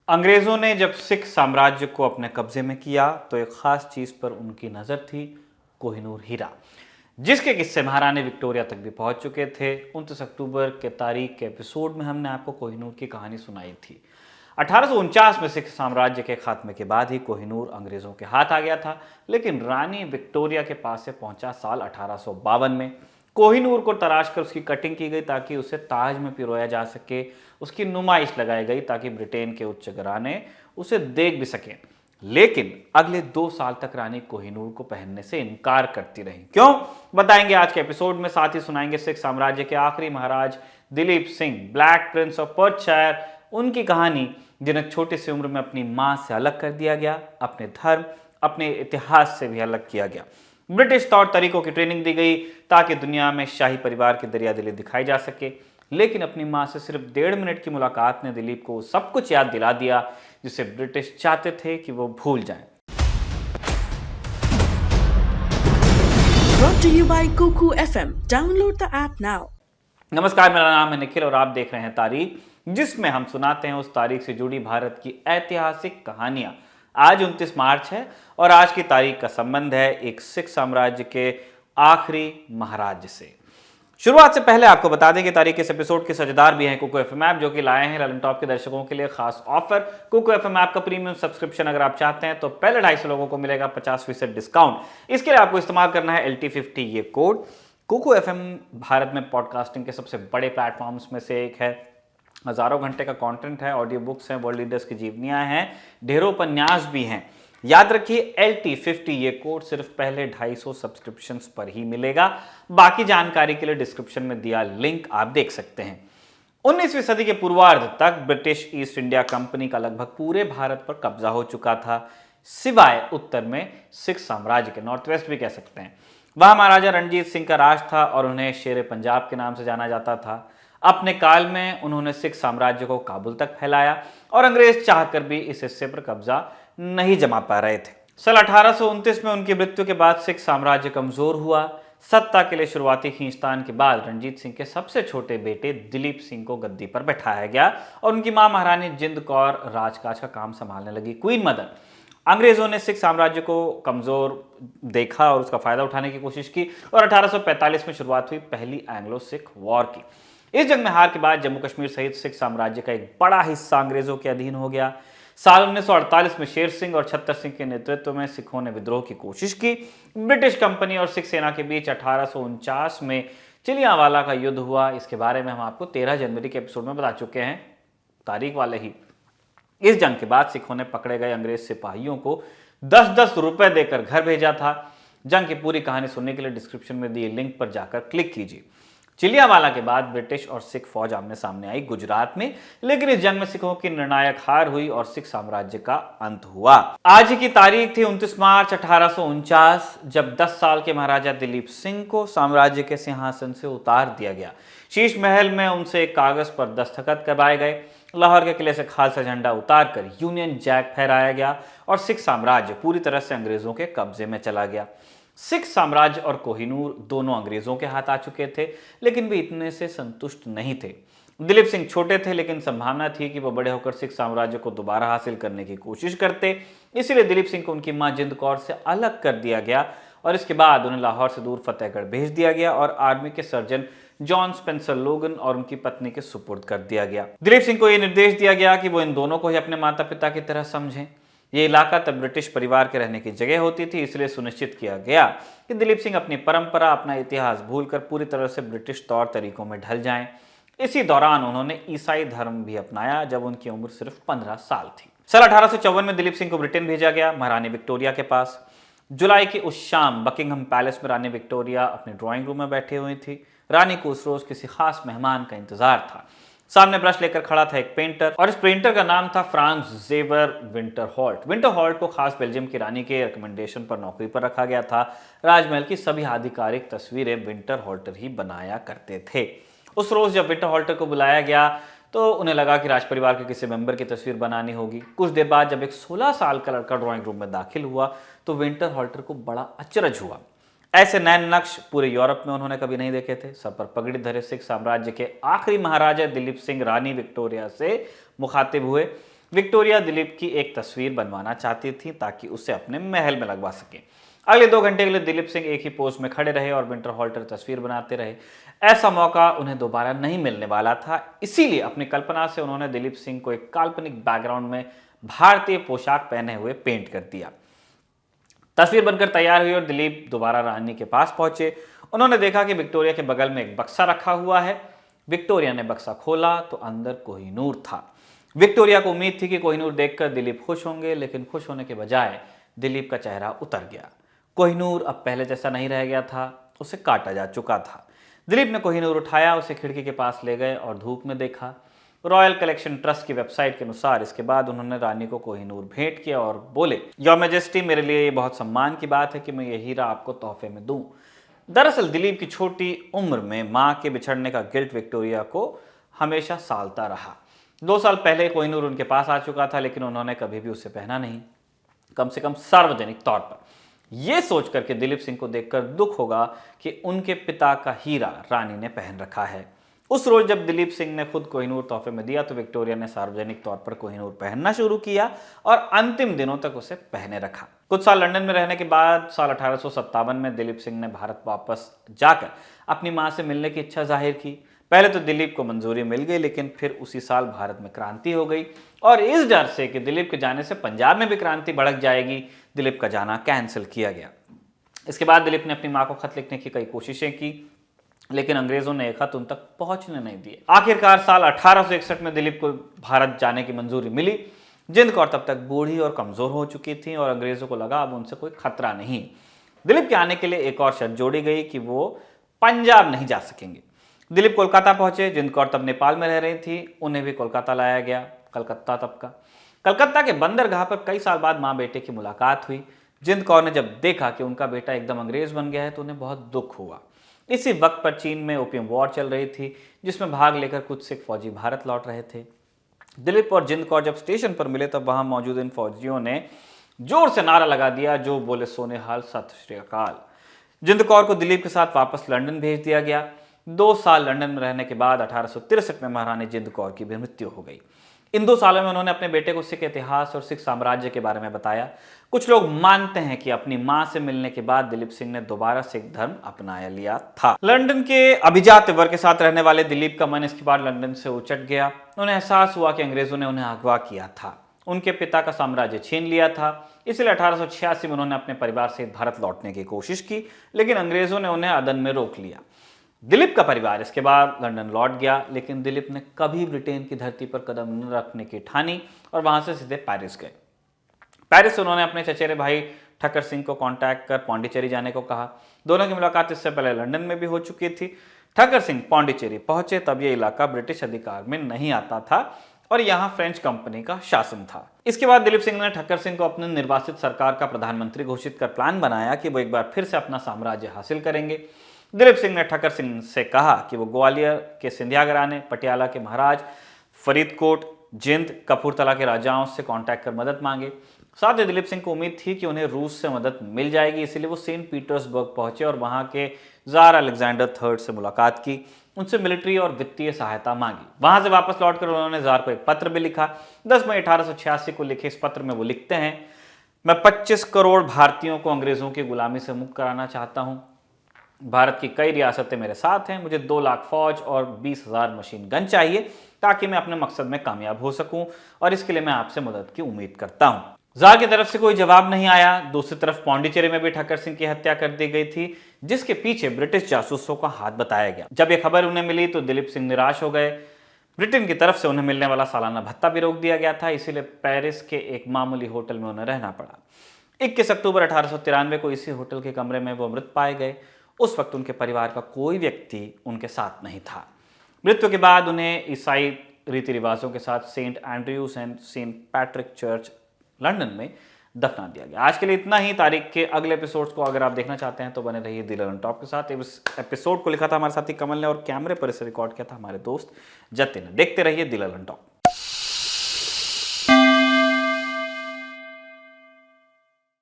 अंग्रेजों ने जब सिख साम्राज्य को अपने कब्जे में किया तो एक खास चीज पर उनकी नजर थी, कोहिनूर हीरा, जिसके किस्से महारानी विक्टोरिया तक भी पहुंच चुके थे। 29 अक्टूबर के तारीख के एपिसोड में हमने आपको कोहिनूर की कहानी सुनाई थी। 1849 में सिख साम्राज्य के खात्मे के बाद ही कोहिनूर अंग्रेजों के हाथ आ गया था, लेकिन रानी विक्टोरिया के पास से पहुंचा साल 1852 में। कोहिनूर को तराश कर उसकी कटिंग की गई ताकि उसे ताज में पिरोया जा सके। उसकी नुमाइश लगाई गई ताकि ब्रिटेन के उच्च घराने उसे देख भी सकें। लेकिन अगले 2 साल तक रानी कोहिनूर को पहनने से इनकार करती रही। क्यों, बताएंगे आज के एपिसोड में। साथ ही सुनाएंगे सिख साम्राज्य के आखिरी महाराज Dilip Singh, black prince of Perthshire, उनकी कहानी, जिन्हें छोटी सी उम्र में अपनी मां से अलग कर दिया गया, अपने धर्म, अपने इतिहास से भी अलग किया गया। ब्रिटिश तौर तरीकों की ट्रेनिंग दी गई ताकि दुनिया में शाही परिवार की दरियादिली दिखाई जा सके। लेकिन अपनी मां से सिर्फ 1.5 मिनट की मुलाकात ने दिलीप को सब कुछ याद दिला दिया जिसे ब्रिटिश चाहते थे कि वो भूल जाएं। Brought to you by Kuku FM. Download the app now. नमस्कार, मेरा नाम है निखिल और आप देख रहे हैं तारीख, जिसमें हम सुनाते हैं उस तारीख से जुड़ी भारत की ऐतिहासिक कहानियां। आज 29 मार्च है और आज की तारीख का संबंध है एक सिख साम्राज्य के आखिरी महाराज से। शुरुआत से पहले आपको बता दें कि तारीख के इस एपिसोड के साझेदार भी हैं कुकू एफएम ऐप, जो कि लाए हैं ललन टॉप के दर्शकों के लिए खास ऑफर। कुकू एफएम ऐप का प्रीमियम सब्सक्रिप्शन अगर आप चाहते हैं तो पहले 250 लोगों को मिलेगा 50% डिस्काउंट। इसके लिए आपको इस्तेमाल करना है LT50 ये कोड। कुकू एफएम भारत में पॉडकास्टिंग के सबसे बड़े प्लेटफॉर्म्स में से एक है। हजारों घंटे का कंटेंट है, ऑडियो बुक्स हैं, वर्ल्ड लीडर्स की जीवनियां हैं, ढेरों उपन्यास भी हैं। याद रखिए LT50 ये कोड सिर्फ पहले 250 सब्सक्रिप्शंस पर ही मिलेगा। बाकी जानकारी के लिए डिस्क्रिप्शन में दिया लिंक आप देख सकते हैं। 19वीं सदी के पूर्वार्ध तक ब्रिटिश ईस्ट इंडिया कंपनी का लगभग पूरे भारत पर कब्जा हो चुका था, सिवाय उत्तर में सिख साम्राज्य के, नॉर्थ वेस्ट भी कह सकते हैं। वहां महाराजा रणजीत सिंह का राज था और उन्हें शेर पंजाब के नाम से जाना जाता था। अपने काल में उन्होंने सिख साम्राज्य को काबुल तक फैलाया और अंग्रेज चाहकर भी इस हिस्से पर कब्जा नहीं जमा पा रहे थे। साल 1829 में उनकी मृत्यु के बाद सिख साम्राज्य कमजोर हुआ। सत्ता के लिए शुरुआती खींचतान के बाद रणजीत सिंह के सबसे छोटे बेटे दिलीप सिंह को गद्दी पर बैठाया गया और उनकी मां महारानी जिंद कौर राजकाज का काम संभालने लगी, क्वीन मदर। अंग्रेजों ने सिख साम्राज्य को कमजोर देखा और उसका फायदा उठाने की कोशिश की और 1845 में शुरुआत हुई पहली एंग्लो सिख वॉर की। इस जंग में हार के बाद जम्मू कश्मीर सहित सिख साम्राज्य का एक बड़ा हिस्सा अंग्रेजों के अधीन हो गया। साल 1948 में शेर सिंह और छत्तर सिंह के नेतृत्व में सिखों ने विद्रोह की कोशिश की। ब्रिटिश कंपनी और सिख सेना के बीच 1849 में चिलियांवाला का युद्ध हुआ। इसके बारे में हम आपको 13 जनवरी के एपिसोड में बता चुके हैं, तारीख वाले ही। इस जंग के बाद सिखों ने पकड़े गए अंग्रेज सिपाहियों को 10-10 रुपए देकर घर भेजा था। जंग की पूरी कहानी सुनने के लिए डिस्क्रिप्शन में दिए लिंक पर जाकर क्लिक कीजिए। चिलियांवाला के बाद ब्रिटिश और सिख फौज आमने सामने आई गुजरात में, लेकिन इस जंग में सिखों की निर्णायक हार हुई और सिख साम्राज्य का अंत हुआ। आज की तारीख थी 29 मार्च 1849, जब 10 साल के महाराजा दिलीप सिंह को साम्राज्य के सिंहासन से उतार दिया गया। शीश महल में उनसे एक कागज पर दस्तखत करवाए गए। लाहौर के किले से खालसा झंडा उतारकर यूनियन जैक फहराया गया और सिख साम्राज्य पूरी तरह से अंग्रेजों के कब्जे में चला गया। सिख साम्राज्य और कोहिनूर दोनों अंग्रेजों के हाथ आ चुके थे, लेकिन वे इतने से संतुष्ट नहीं थे। दिलीप सिंह छोटे थे, लेकिन संभावना थी कि वो बड़े होकर सिख साम्राज्य को दोबारा हासिल करने की कोशिश करते। इसीलिए दिलीप सिंह को उनकी मां जिंद कौर से अलग कर दिया गया और इसके बाद उन्हें लाहौर से दूर फतेहगढ़ भेज दिया गया और आर्मी के सर्जन जॉन स्पेंसर लोगन और उनकी पत्नी के सुपुर्द कर दिया गया। दिलीप सिंह को यह निर्देश दिया गया कि वो इन दोनों को ही अपने माता पिता की तरह समझें। ये इलाका तब ब्रिटिश परिवार के रहने की जगह होती थी, इसलिए सुनिश्चित किया गया कि दिलीप सिंह अपनी परंपरा, अपना इतिहास भूलकर पूरी तरह से ब्रिटिश तौर तरीकों में ढल जाएं। इसी दौरान उन्होंने ईसाई धर्म भी अपनाया जब उनकी उम्र सिर्फ 15 साल थी। साल 1854 में दिलीप सिंह को ब्रिटेन भेजा गया, महारानी विक्टोरिया के पास। जुलाई की उस शाम बकिंगहम पैलेस में रानी विक्टोरिया अपने ड्राइंग रूम में बैठी हुई थी। रानी को उस रोज किसी खास मेहमान का इंतजार था। सामने ब्रश लेकर खड़ा था एक पेंटर और इस पेंटर का नाम था फ्रांस जेवर विंटरहॉल्ट। विंटरहॉल्ट को खास बेल्जियम की रानी के रिकमेंडेशन पर नौकरी पर रखा गया था। राजमहल की सभी आधिकारिक तस्वीरें विंटरहॉल्टर ही बनाया करते थे। उस रोज जब विंटरहॉल्टर को बुलाया गया तो उन्हें लगा कि राजपरिवार के किसी मेंबर की तस्वीर बनानी होगी। कुछ देर बाद जब एक 16 साल का लड़का ड्राइंग रूम में दाखिल हुआ तो विंटरहॉल्टर को बड़ा अचरज हुआ। ऐसे नए नक्श पूरे यूरोप में उन्होंने कभी नहीं देखे थे। सब पर पगड़ी धरे सिख साम्राज्य के आखिरी महाराजा दिलीप सिंह रानी विक्टोरिया से मुखातिब हुए। विक्टोरिया दिलीप की एक तस्वीर बनवाना चाहती थी ताकि उसे अपने महल में लगवा सके। अगले 2 घंटे के लिए दिलीप सिंह एक ही पोज में खड़े रहे और विंटर हॉल्टर तस्वीर बनाते रहे। ऐसा मौका उन्हें दोबारा नहीं मिलने वाला था, इसीलिए अपनी कल्पना से उन्होंने दिलीप सिंह को एक काल्पनिक बैकग्राउंड में भारतीय पोशाक पहने हुए पेंट कर दिया। तस्वीर बनकर तैयार हुई और दिलीप दोबारा रानी के पास पहुंचे। उन्होंने देखा कि विक्टोरिया के बगल में एक बक्सा रखा हुआ है। विक्टोरिया ने बक्सा खोला तो अंदर कोहिनूर था। विक्टोरिया को उम्मीद थी कि कोहिनूर देखकर दिलीप खुश होंगे, लेकिन खुश होने के बजाय दिलीप का चेहरा उतर गया। कोहिनूर अब पहले जैसा नहीं रह गया था, उसे काटा जा चुका था। दिलीप ने कोहिनूर उठाया, उसे खिड़की के पास ले गए और धूप में देखा। रॉयल कलेक्शन ट्रस्ट की वेबसाइट के अनुसार इसके बाद उन्होंने रानी को कोहिनूर भेंट किया और बोले, योर मैजेस्टी, मेरे लिए ये बहुत सम्मान की बात है कि मैं ये हीरा आपको तोहफे में दूं। दरअसल दिलीप की छोटी उम्र में मां के बिछड़ने का गिल्ट विक्टोरिया को हमेशा सालता रहा। 2 साल पहले कोहिनूर उनके पास आ चुका था, लेकिन उन्होंने कभी भी उसे पहना नहीं, कम से कम सार्वजनिक तौर पर। यह सोच करके दिलीप सिंह को देखकर दुख होगा कि उनके पिता का हीरा रानी ने पहन रखा है। उस रोज जब दिलीप सिंह ने खुद कोहिनूर तोहफे में दिया तो विक्टोरिया ने सार्वजनिक तौर पर कोहिनूर पहनना शुरू किया और अंतिम दिनों तक उसे पहने रखा। कुछ साल लंदन में रहने के बाद साल 1857 में दिलीप सिंह ने भारत वापस जाकर अपनी मां से मिलने की इच्छा जाहिर की। पहले तो दिलीप को मंजूरी मिल गई, लेकिन फिर उसी साल भारत में क्रांति हो गई और इस डर से कि दिलीप के जाने से पंजाब में भी क्रांति भड़क जाएगी, दिलीप का जाना कैंसिल किया गया। इसके बाद दिलीप ने अपनी मां को खत लिखने की कई कोशिशें की, लेकिन अंग्रेजों ने एक खत उन तक पहुंचने नहीं दिए। आखिरकार साल 1861 में दिलीप को भारत जाने की मंजूरी मिली। जिंद कौर तब तक बूढ़ी और कमजोर हो चुकी थी और अंग्रेजों को लगा अब उनसे कोई खतरा नहीं। दिलीप के आने के लिए एक और शर्त जोड़ी गई कि वो पंजाब नहीं जा सकेंगे। दिलीप कोलकाता पहुंचे। जिंद कौर तब नेपाल में रह रही थी, उन्हें भी कोलकाता लाया गया। कलकत्ता तब का कलकत्ता के बंदरगाह पर कई साल बाद मां बेटे की मुलाकात हुई। जिंद कौर ने जब देखा कि उनका बेटा एकदम अंग्रेज बन गया है तो उन्हें बहुत दुख हुआ। इसी वक्त पर चीन में ओपियम वॉर चल रही थी, जिसमें भाग लेकर कुछ सिख फौजी भारत लौट रहे थे। दिलीप और जिंद कौर जब स्टेशन पर मिले तब वहां मौजूद इन फौजियों ने जोर से नारा लगा दिया, जो बोले सोने हाल सत श्री अकाल। जिंद कौर को दिलीप के साथ वापस लंदन भेज दिया गया। 2 साल लंदन में रहने के बाद 1863 में महारानी जिंद कौर की भी मृत्यु हो गई। इन 2 सालों में उन्होंने अपने बेटे को सिख इतिहास और सिख साम्राज्य के बारे में बताया। कुछ लोग मानते हैं कि अपनी मां से मिलने के बाद दिलीप सिंह ने दोबारा सिख धर्म अपनाया लिया था। लंदन के अभिजात वर्ग के साथ रहने वाले दिलीप का मन इसके बाद लंदन से उचट गया। उन्हें एहसास हुआ कि अंग्रेजों ने उन्हें अगवा किया था, उनके पिता का साम्राज्य छीन लिया था। इसलिए 1886 में उन्होंने अपने परिवार सहित भारत लौटने की कोशिश की, लेकिन अंग्रेजों ने उन्हें अदन में रोक लिया। दिलीप का परिवार इसके बाद लंदन लौट गया, लेकिन दिलीप ने कभी ब्रिटेन की धरती पर कदम न रखने की ठानी और वहां से सीधे पेरिस गए। पेरिस से उन्होंने अपने चचेरे भाई ठक्कर सिंह को कांटेक्ट कर पौंडीचेरी जाने को कहा। दोनों की मुलाकात इससे पहले लंदन में भी हो चुकी थी। ठक्कर सिंह पौंडीचेरी पहुंचे तब यह इलाका ब्रिटिश अधिकार में नहीं आता था और यहाँ फ्रेंच कंपनी का शासन था। इसके बाद दिलीप सिंह ने ठक्कर सिंह को अपने निर्वासित सरकार का प्रधानमंत्री घोषित कर प्लान बनाया कि वो एक बार फिर से अपना साम्राज्य हासिल करेंगे। दिलीप सिंह ने ठक्कर सिंह से कहा कि वो ग्वालियर के सिंधिया घराने, पटियाला के महाराज, फरीदकोट, जिंद, कपूरथला के राजाओं से कांटेक्ट कर मदद मांगे। साथ ही दिलीप सिंह को उम्मीद थी कि उन्हें रूस से मदद मिल जाएगी, इसलिए वो सेंट पीटर्सबर्ग पहुंचे और वहां के जार अलेक्जेंडर III से मुलाकात की, उनसे मिलिट्री और वित्तीय सहायता मांगी। वहां से वापस लौटकर उन्होंने जार को एक पत्र भी लिखा। 10 मई 1886 को लिखे इस पत्र में वो लिखते हैं, मैं 25 करोड़ भारतीयों को अंग्रेजों की गुलामी से मुक्त कराना चाहता हूं। भारत की कई रियासतें मेरे साथ हैं। मुझे 2 लाख फौज और 20,000 मशीन गन चाहिए ताकि मैं अपने मकसद में कामयाब हो सकूं और इसके लिए मैं आपसे मदद की उम्मीद करता हूं। जार की तरफ से कोई जवाब नहीं आया। दूसरी तरफ पौंडीचेरी में भी ठक्कर सिंह की हत्या कर दी गई थी, जिसके पीछे ब्रिटिश जासूसों का हाथ बताया गया। जब यह खबर उन्हें मिली तो दिलीप सिंह निराश हो गए। ब्रिटेन की तरफ से उन्हें मिलने वाला सालाना भत्ता भी रोक दिया गया था, इसीलिए पेरिस के एक मामूली होटल में उन्हें रहना पड़ा। 21 अक्टूबर 1893 को इसी होटल के कमरे में वो मृत पाए गए। उस वक्त उनके परिवार का कोई व्यक्ति उनके साथ नहीं था। मृत्यु के बाद उन्हें ईसाई रीति रिवाजों के साथ Saint Andrews and Saint Patrick church London में दफना दिया गया। आज के लिए इतना ही। तारीख के अगले एपिसोड्स को अगर आप देखना चाहते हैं तो बने रहिए दिल ऑन टॉप के साथ। इस एपिसोड को लिखा था हमारे साथी कमल ने और कैमरे पर इसे रिकॉर्ड किया था हमारे दोस्त जतिन ने। देखते रहिए दिल ऑन टॉप।